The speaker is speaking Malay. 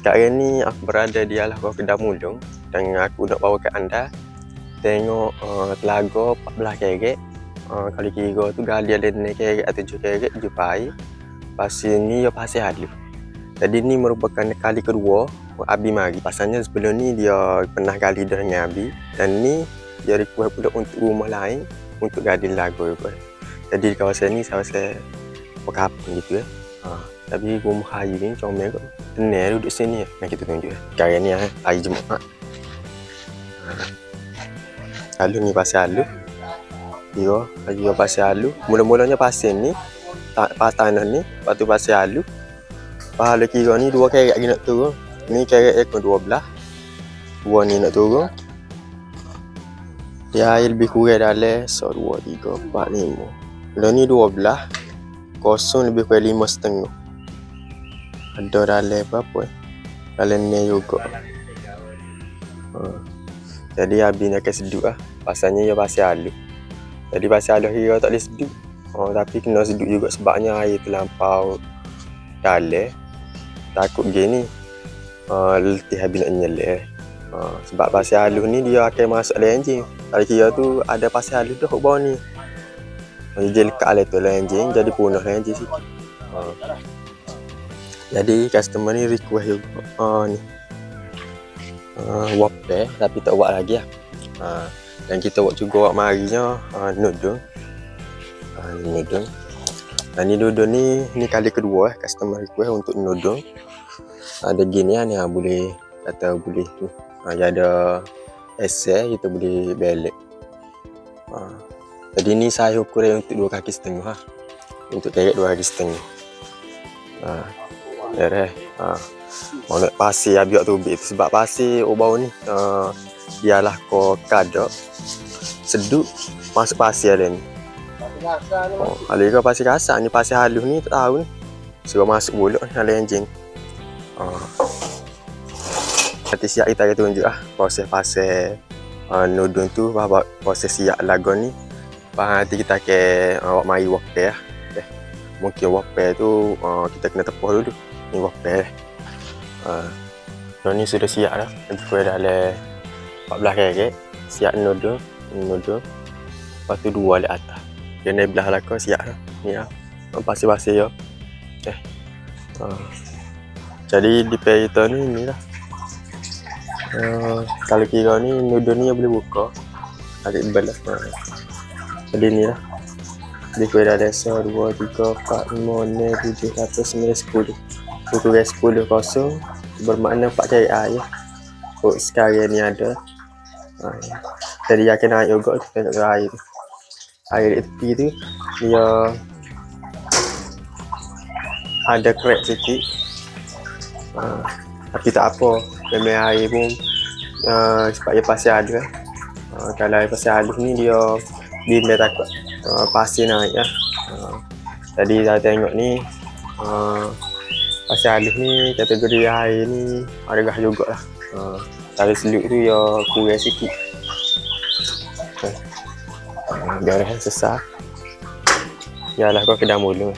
Sekarang ni aku berada di Alahkau Kedah Mulung dan aku nak bawa ke anda tengok telaga 14 kerek. Kalau kira tu gali ada 6 kerek atau 7 kerek jupai. Pasal ni ya pasal halu. Jadi ni merupakan kali kedua Abi mari. Pasalnya sebelum ni dia pernah gali dengan Abi dan ni dia request pula untuk rumah lain untuk gali telaga juga. Jadi di kawasan ni kawasan perkapan gitu ya. Tapi rumah kayu ni comel kot. Tenang duduk sini ya. Nah kita tunjuk. Sekarang ni hari Jumaat. Lalu ni pasal halu. Dia pasal halu. Mula-mulanya pasal ni tanah ni, lepas tu pasal halu. Pahala kira ni 2 kerek lagi nak turun. Ni kerek ekor 12. 2 ni nak turun. Dia air lebih kurang dalam 1, 2, 3, 4, 5. Kalau ni 12. Kosong lebih kurang 5,5. Ada dalam apa-apa dalam ni juga. Jadi Abi nak sedut lah. Pasalnya dia pasal halu. Jadi pasal halu kira tak boleh sedut. Tapi kena sedut juga sebabnya air terlampau dalam. Takut gini letih Abi nak nyelek. Sebab pasal halu ni dia akan masuk dalam enjin. Kalau kira tu ada pasal halu dah kat bawah ni. Dia lekat lah tu dalam enjin, jadi punah dalam enjin sikit. Jadi customer ni request juga ni wape tapi tak buat lagi lah. Dan kita buat juga buat marinya nudung. Nudung. Dan ni nudung ni kali kedua customer request untuk nudung. Ada gini ni boleh kata boleh tu. Dia ada essay kita boleh belek. Jadi ni saya ukur untuk 2 kaki setengah lah. Untuk kerek 2 kaki setengah. Mau nak pasir Abi tu sebab pasir bau ni dialah ko kadok sedut masuk pasir ada ni. Ada ke pasir kasar ni, pasir halus ni tak tahu ni. Suruh masuk buluk dalam enjin. Nanti siap kita akan tunjuk lah proses pasir nudung tu, bahawa proses siap lagu ni. Nanti kita akan buat mari wape lah. Mungkin wape tu kita kena tepuh dulu. Ni wape. Ni sudah siap dah. Lagi kurang dalam 14 kerek. Siap nudung. Lepas tu 2 di atas. Dia naik belah belakang siap dah. Ni lah. Pasir-pasir ya. Jadi di kita ni lah. Kalau kira ni nudung ni boleh buka. Tarik belah. Jadi ni lah. Lebih kurang dalam 1, 2, 3, 4, 5, 6, 7, 8, 9, 10. Kurang 10 kosong. Bermakna 4 kerek air. Sekarang ni ada. Jadi akan naik juga tu. Tengok air tu. Air di tepi tu. Dia ada crack sikit. Tapi tak apa. Memang air pun sebab dia pasir halu kan. Kalau air pasir halu ni dia takut pasir naik lah. Jadi saya tengok ni pasir halus ni kategori air ni harga jugalah. Kalau seluk tu ya kurang sikit. Biar sesat. Yalah kau Kedah Mulung.